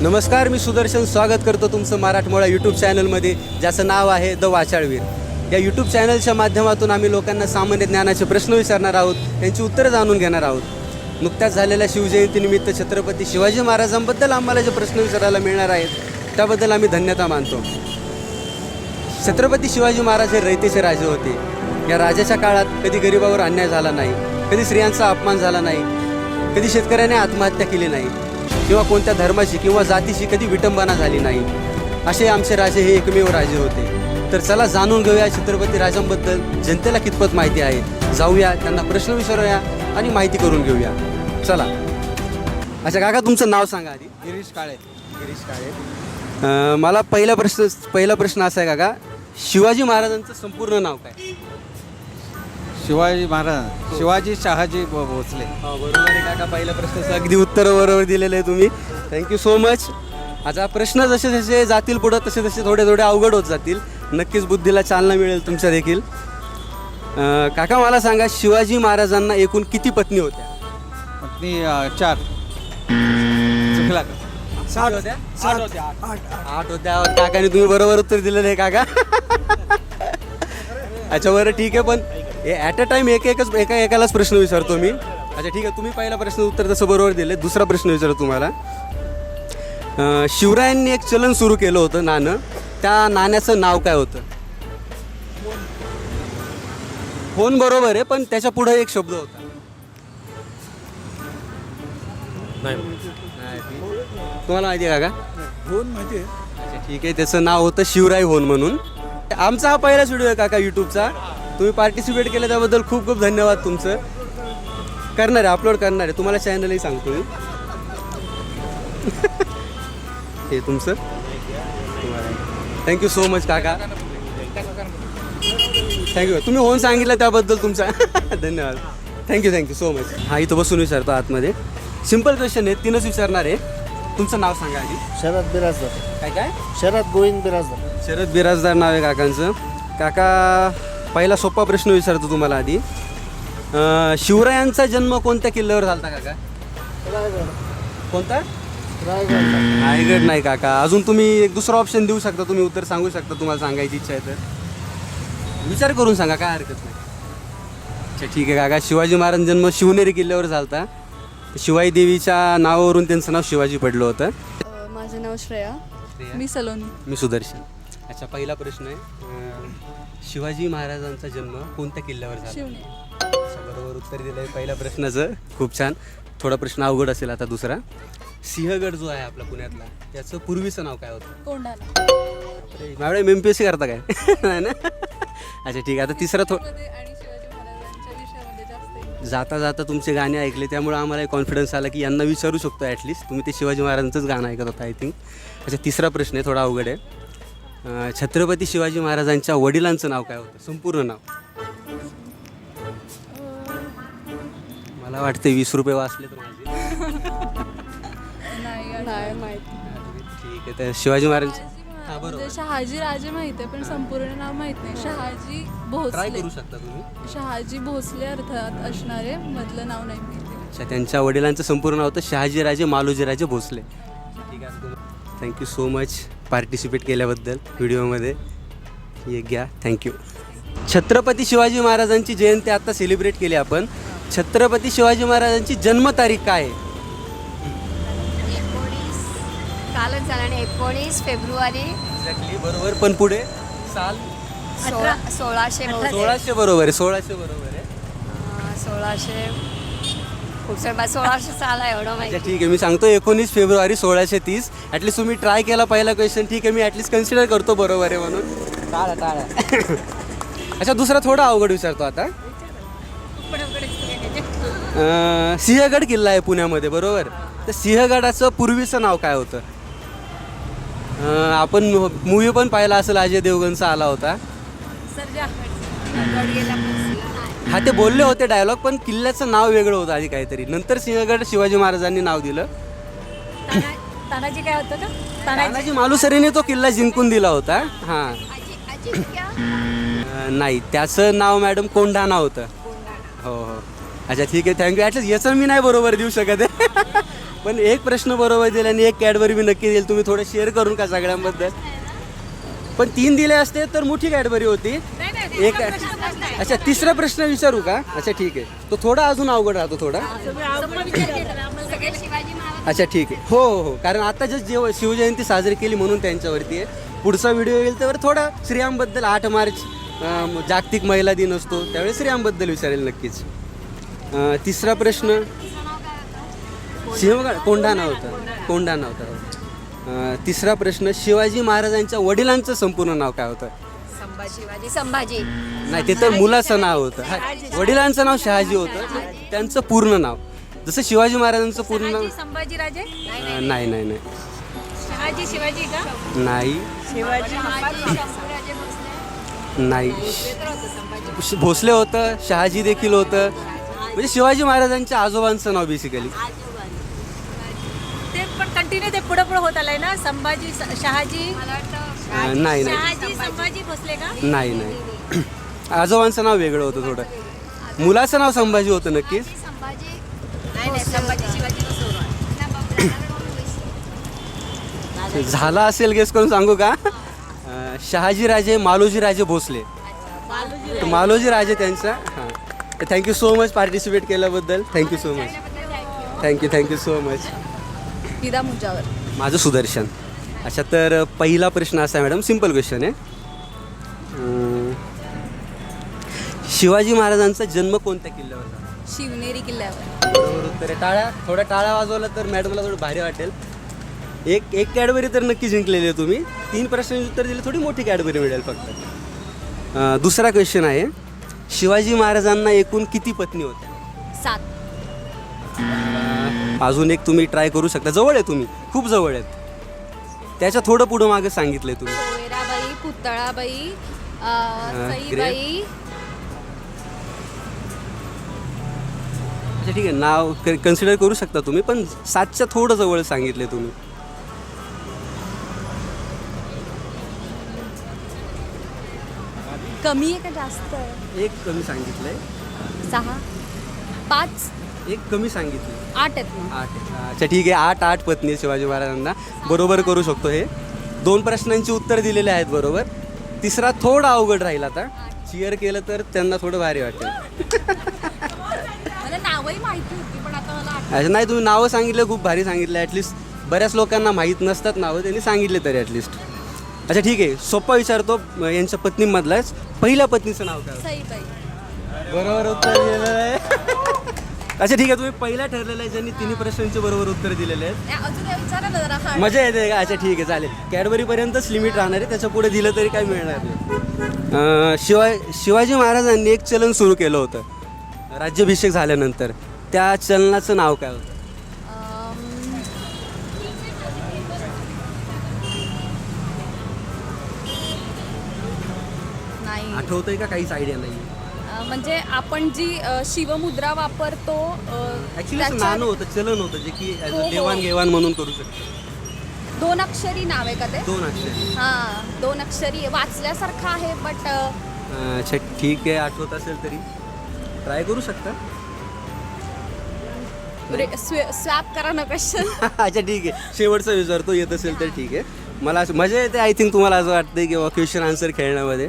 नमस्कार, मी सुदर्शन स्वागत करतो तुमचं मराठमोळा यूट्यूब चॅनलमध्ये, ज्याचं नाव आहे द वाचाळवीर. या यूट्यूब चॅनलच्या माध्यमातून आम्ही लोकांना सामान्य ज्ञानाचे प्रश्न विचारणार आहोत, त्यांची उत्तरं जाणून घेणार आहोत. नुकत्याच झालेल्या शिवजयंतीनिमित्त छत्रपती शिवाजी महाराजांबद्दल आम्हाला जे प्रश्न विचारायला मिळणार आहेत त्याबद्दल आम्ही धन्यता मानतो. छत्रपती शिवाजी महाराज हे रयतेचे राजे होते. या राजाच्या काळात कधी गरिबावर अन्याय झाला नाही, कधी स्त्रियांचा अपमान झाला नाही, कधी शेतकऱ्याने आत्महत्या केली नाही किंवा कोणत्या धर्माची किंवा जातीची कधी विटंबना झाली नाही. असे आमचे राजे हे एकमेव राजे होते. तर चला जाणून घेऊया छत्रपती राजांबद्दल जनतेला कितपत माहिती आहे. जाऊया, त्यांना प्रश्न विचारूया आणि माहिती करून घेऊया. चला. अच्छा काका, तुमचं नाव सांगा आधी. गिरीश काळे. गिरीश काळे. मला पहिला प्रश्न असा आहे काका, शिवाजी महाराजांचं संपूर्ण नाव काय? शिवाजी महाराज शिवाजी शहाजी भोसले. बरोबर आहे काका, पहिल्या प्रश्नाचं अगदी उत्तर बरोबर दिलेलं आहे तुम्ही. Thank you so much. आता प्रश्न जसे जसे जातील पुढं तसे तसे थोडे थोडे अवघड होत जातील. नक्कीच बुद्धीला चालना मिळेल तुमच्या देखील. काका मला सांगा, शिवाजी महाराजांना एकूण किती पत्नी होत्या? पत्नी 4. चुकला का? 7 होत्या. 8 होत्या. काकाने तुम्ही बरोबर उत्तर दिलेलं आहे काका. अच्छा बरं ठीक आहे, पण ॲट अ टाईम एकालाच प्रश्न विचारतो मी. अच्छा ठीक आहे, तुम्ही पहिला प्रश्न उत्तर तसं बरोबर दिले. दुसरा प्रश्न विचारतो तुम्हाला. शिवरायांनी एक चलन सुरू केलं होतं, नाणं. त्या नाण्याचं नाव काय होतं? होन बरोबर आहे, पण त्याच्या पुढे एक शब्द होता. नाही तुम्हाला माहिती आहे का? होन माहिती आहे. अच्छा ठीक आहे, त्याचं नाव होतं शिवराय होन म्हणून. आमचा हा पहिलाच व्हिडिओ आहे काका यूट्यूबचा. तुम्ही पार्टिसिपेट केलं त्याबद्दल खूप खूप धन्यवाद तुमचं. करणार आहे, अपलोड करणार आहे, तुम्हाला चॅनलही सांगतो मी. हे तुमचं. थँक्यू सो मच काका. थँक्यू, तुम्ही होऊन सांगितलं त्याबद्दल तुमचा धन्यवाद. Thank you so much. हा इथं बसून विचारतो आतमध्ये. सिम्पल क्वेश्चन आहे, 3च विचारणार आहे. तुमचं नाव सांगा आधी. शरद बिराजदार. काय? शरद गोविंद बिराजदार. शरद बिराजदार नाव आहे काकांचं. काका पहिला सोपा प्रश्न विचारतो तुम्हाला आधी. शिवरायांचा जन्म कोणत्या किल्ल्यावर झाला काका? रायगड. कोणता? रायगड. रायगड नाही काका. अजून तुम्ही एक दुसरा ऑप्शन देऊ शकता, तुम्ही उत्तर सांगू शकता, तुम्हाला सांगायची इच्छा आहे तर विचार करून सांगा, काय हरकत नाही. अच्छा ठीक आहे काका, शिवाजी महाराज जन्म शिवनेरी किल्ल्यावर झाला. शिवाई देवीच्या नावावरून त्यांचं नाव शिवाजी पडलं होतं. माझं नाव श्रेया. मी सलोनी. मी सुदर्शन. अच्छा पहिला प्रश्न आहे, शिवाजी महाराजांचा जन्म कोणत्या किल्ल्यावर झाला? शिवने. अच्छा बरोबर उत्तर दिलं आहे पहिल्या प्रश्नाचं. खूप छान. थोडा प्रश्न अवघड असेल आता दुसरा. सिंहगड जो आहे आपला पुण्यातला, त्याचं पूर्वीचं नाव काय होतं? कोंढाणा. मॅडम MPSC करता काय? नाही ना. अच्छा ठीक आहे, आता तिसरा आणि शिवाजी महाराजांच्या विषयामध्ये जास्त जाता जाता तुमचे गाणे ऐकले, त्यामुळे आम्हाला कॉन्फिडन्स आला की यांना विचारू शकतो ॲटलिस्ट. तुम्ही ते शिवाजी महाराजांचंच गाणं ऐकत होता आय थिंक. अच्छा तिसरा प्रश्न आहे, थोडा अवघड आहे. छत्रपती शिवाजी महाराजांच्या वडिलांचं नाव काय होतं, संपूर्ण नाव? मला वाटतं 20 रुपये वाचले तर माझे. नाही माहिती. ठीक आहे, तर शिवाजी महाराज. हां बरोबर. म्हणजे शहाजी राजे माहित आहे, पण संपूर्ण नाव माहित नाही. शहाजी ट्राय भोसले. करू शकता तुम्ही. शहाजी भोसले अर्थात असणारे, मधलं नाव नाही माहिती. अच्छा, त्यांच्या वडिलांचं संपूर्ण नाव होतं शहाजीराजे मालोजीराजे भोसले. ठीक आहे, थँक्यू सो मच पार्टिसिपेट केल्याबद्दल व्हिडिओमध्ये. हे घ्या, थँक्यू. छत्रपती शिवाजी महाराजांची जयंती आता सेलिब्रेट केली आपण. छत्रपती शिवाजी महाराजांची जन्मतारीख काय आहे? कालच झाला आणि 19 फेब्रुवारी. एक्झॅक्टली बरोबर, पण पुढे साल? 1600 बरोबर आहे. 1600 बरोबर आहे. 1600 खूप सारे 1600 साल आहे एवढं अच्छा माहिती. ठीक आहे, मी सांगतो 19 फेब्रुवारी 1630. ॲटलीस्ट तुम्ही ट्राय केला पहिला क्वेश्चन. ठीक आहे, मी ॲटलीस्ट कन्सिडर करतो बरोबर आहे म्हणून. टाळा. अच्छा दुसरा थोडा अवघड विचारतो आता. सिंहगड किल्ला आहे पुण्यामध्ये बरोबर. तर सिंहगडाचं पूर्वीचं नाव काय होतं? आपण मूवी पण पाहिला असेल, अजय देवगणचा आला होता. हा ते बोलले होते डायलॉग, पण किल्ल्याचं नाव वेगळं होतं आधी काहीतरी. नंतर सिंहगड शिवाजी महाराजांनी नाव दिलं. तानाजी काय होतं का? तानाजी मालुसरेने तो किल्ला जिंकून दिला होता. हां नाही, त्याचं नाव मॅडम कोंढाणा होतं. हो. अच्छा ठीक आहे, थँक्यू. ॲटलीस्ट याचं मी नाही बरोबर देऊ शकत आहे. पण एक प्रश्न बरोबर दिला आणि एक कॅडबरी मी नक्की देईल. तुम्ही थोडं शेअर करून का सगळ्यांबद्दल. पण 3 दिले असते तर मोठी कॅडबरी होती. एक अच्छा तिसरा प्रश्न विचारू का? अच्छा ठीक आहे. तो थोडा अजून अवघड राहतो थोडा. सगळे शिवाजी महाराज अच्छा ठीक आहे. हो हो हो, कारण आता जस्ट शिवजयंती साजरी केली म्हणून त्यांच्यावरती आहे. पुढचा व्हिडिओ येईल त्यावर थोडा स्त्रियांबद्दल 8 मार्च जागतिक महिला दिन असतो त्यावेळी स्त्रियांबद्दल विचारेल नक्कीच. तिसरा प्रश्न सिंहगड कोंढाणा होता. तिसरा प्रश्न शिवाजी महाराजांच्या वडिलांचं संपूर्ण नाव काय होतं? शिवाजी संभाजी नाही ते तर मुलाचं नाव होतं. हा, वडिलांचं नाव शहाजी होतं. त्यांचं पूर्ण नाव जसं शिवाजी महाराजांचं पूर्ण नाव संभाजीराजे नाही नाही नाही शहाजी शिवाजी का नाही शंभूराजे भोसले नाही भोसले होतं, शहाजी देखील होतं. म्हणजे शिवाजी महाराजांच्या आजोबांचं नाव बेसिकली. ते पण कंटिन्यू ते पुढे होत आलंय ना. संभाजी शहाजी नाही नाही शहाजी संभाजी भोसले का? नाही नाही आजोबांचं नाव वेगळं होतं थोडं. मुलाचं नाव संभाजी होतं नक्कीच. संभाजी नाही संभाजी शिवाजी झाला असेल गेस करून सांगू का? शहाजीराजे मालोजीराजे भोसले. मालोजीराजे त्यांचा. हां थँक्यू सो मच पार्टिसिपेट केल्याबद्दल. Thank you so much. Thank you so much. विदा मुंजावर. माझं सुदर्शन. अच्छा तर पहिला प्रश्न असा आहे मॅडम, सिम्पल क्वेश्चन आहे. शिवाजी महाराजांचा जन्म कोणत्या किल्ल्यावर झाला? शिवनेरी किल्ल्यावर. बरोबर उत्तर आहे. टाळ्या थोडा टाळा वाजवला तर मॅडमला थोडं भारी वाटेल. एक कॅडबरी तर नक्की जिंकलेली आहे तुम्ही. 3 प्रश्नांची उत्तर दिली थोडी मोठी कॅडबरी मिळेल फक्त. दुसरा क्वेश्चन आहे, शिवाजी महाराजांना एकूण किती पत्नी होत्या? 7. अजून एक तुम्ही ट्राय करू शकता. जवळ आहे तुम्ही, खूप जवळ आहेत. त्याच्या थोडं पुढं मागे सांगितलंय तुम्ही. सोयराबाई, पुतळाबाई, great. सईबाई. अच्छा ठीक आहे, नाव कन्सिडर करू शकता तुम्ही, पण 7च्या थोडं जवळ सांगितले तुम्ही. कमी आहे का जास्त आहे? एक कमी सांगितलंय. 6, 5, एक कमी सांगितलं. 8 आहेत ना. 8. अच्छा ठीक आहे, 8 पत्नी आहेत शिवाजी महाराजांना. बरोबर करू शकतो हे. 2 प्रश्नांची उत्तर दिलेले आहेत बरोबर. तिसरा थोडा अवघड राहील. आता चिअर केलं तर त्यांना थोडं भारी वाटेल. मला नावही माहिती होती पण आता मला अच्छा नाही तुम्ही नावं सांगितलं, खूप भारी सांगितलं. ॲटलिस्ट बऱ्याच लोकांना माहीत नसतात नावं, त्यांनी सांगितले तरी ॲटलिस्ट. अच्छा ठीक आहे, सोपा विचारतो. यांच्या पत्नीमधलाच पहिल्या पत्नीचं नाव काय? सईबाई. बरोबर उत्तर दिलेलं आहे. अच्छा ठीक आहे, तुम्ही पहिला ठरलेलं आहे ज्यांनी 3 प्रश्नांचे बरोबर उत्तर दिलेले आहेत. अजून विचारा ना जरा. मजा येते का? अच्छा ठीक आहे चालेल. कॅडबरीपर्यंतच लिमिट राहणार आहे, त्याच्या पुढे दिलं तरी काही मिळणार नाही. शिवाजी महाराजांनी एक चलन सुरू केलं होतं राज्याभिषेक झाल्यानंतर. त्या चलनाचं नाव काय होतं? नाही आठवतंय का? काहीच आयडिया नाही. म्हणजे आपण जी शिवमुद्रा वापरतो ॲक्च्युली त्याच्यात नाणं होतं, चलन होतं जे की हो, हो. देवाणघेवाण म्हणून करू शकतो. 2 अक्षरी नाव आहे का ते? 2 अक्षर. हां 2 अक्षरी आहे. वाचल्यासारखं आहे बट अच्छा ठीक आहे, आठवत असेल तरी ट्राय करू शकता. स्वॅप करा ना क्वेश्चन. अच्छा ठीक आहे, शेवटचा विचारतो, येत असेल तर ठीक आहे. मला असं मजा येते. आय थिंक तुम्हाला असं वाटतं की क्वेश्चन आन्सर खेळण्यामध्ये.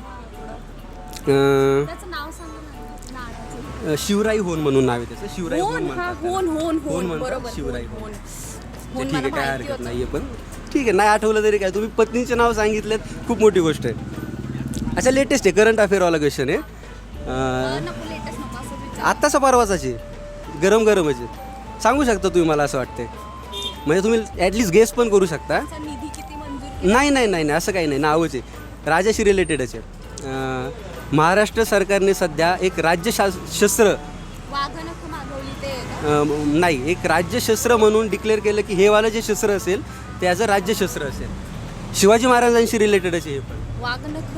त्याचं नाव सांगा ना. नाण्याचं. शिवराई होन म्हणून नाव आहे त्याचं. शिवराई होन होन. म्हणतात हां त्याला. होन होन म्हणतात, बरोबर. शिवराई होन. होन. होन ठीक आहे, मला काय माहिती हरकत होतं. नाही आहे. पण ठीक आहे, नाही आठवलं तरी काय. तुम्ही पत्नीचे नाव सांगितलेत, खूप मोठी गोष्ट आहे. अच्छा लेटेस्ट आहे, करंट अफेअरवाला क्वेश्चन आहे. नको लेटेस्ट नको असं विचार. आत्ताचा परवाचाची गरमच आहे. सांगू शकता तुम्ही, मला असं वाटतंय. म्हणजे तुम्ही ॲटलिस्ट गेस पण करू शकता. त्याचा निधी किती मंजूर? नाही असं काही नाही, नावच आहे. राजाशी रिलेटेडच आहे. महाराष्ट्र सरकारने सध्या एक शस्त्र वाघनख मागवली ते नाही, एक राज्यशस्त्र म्हणून डिक्लेअर केलं की हे वालं जे शस्त्र असेल ते ॲज अ राज्यशस्त्र असेल. शिवाजी महाराजांशी रिलेटेडच आहे हे पण. वाघनख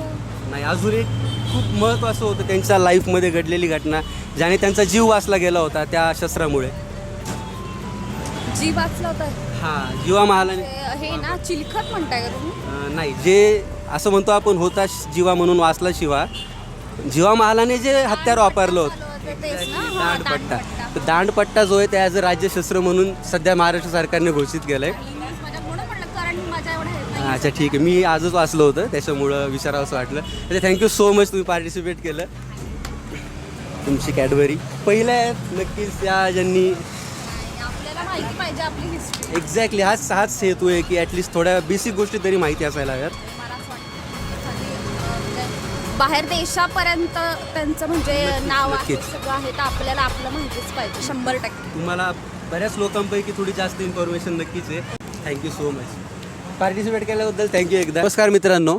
नाही, अजून एक खूप महत्त्वाचं होतं त्यांच्या लाईफमध्ये घडलेली घटना, ज्याने त्यांचा जीव वाचला गेला होता त्या शस्त्रामुळे. जीव वाचला होता. हां, जीवा महालाने हे ना चिलखत म्हणताय का तुम्ही? नाही, जे असं म्हणतो आपण होता जीवा म्हणून वाचला शिवा. जीवा महालाने जे हत्यार वापरलं होतं तेच ना. हां, दांडपट्टा. दांडपट्टा. तर दांडपट्टा जो आहे ते ॲज अ राज्यशस्त्र म्हणून सध्या महाराष्ट्र सरकारने घोषित केलं आहे. अच्छा ठीक आहे, मी आजच वाचलं होतं त्याच्यामुळं विचारावं असं वाटलं. अच्छा थँक्यू सो मच, तुम्ही पार्टिसिपेट केलं. तुमची कॅडबरी पहिल्या आहेत नक्कीच त्या ज्यांनी आपल्याला माहिती पाहिजे आपली हिस्ट्री. एक्झॅक्टली हाच हेतू आहे की ॲटलिस्ट थोड्या बेसिक गोष्टी तरी माहिती असायला हव्यात. बाहेर देशापर्यंत त्यांचं म्हणजे नाव आहे नक्कीच. सगळं आहे तर आपल्याला आपलं माहितीच पाहिजे 100%. तुम्हाला बऱ्याच लोकांपैकी थोडी जास्त इन्फॉर्मेशन नक्कीच आहे. थँक्यू सो मच पार्टिसिपेट केल्याबद्दल. थँक्यू एकदा. नमस्कार मित्रांनो,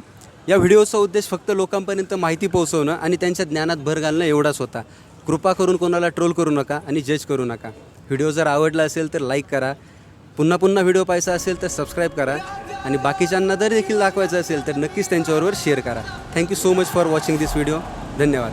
या व्हिडिओचा उद्देश फक्त लोकांपर्यंत माहिती पोहोचवणं आणि त्यांच्या ज्ञानात भर घालणं एवढाच होता. कृपा करून कोणाला ट्रोल करू नका आणि जज करू नका. व्हिडिओ जर आवडला असेल तर लाईक करा, पुन्हा पुन्हा व्हिडिओ पाहायचा असेल तर सबस्क्राईब करा आणि बाकीच्यांना जर देखील दाखवायचं असेल तर नक्कीच त्यांच्याबरोबर शेअर करा. Thank you so much for watching this video. धन्यवाद.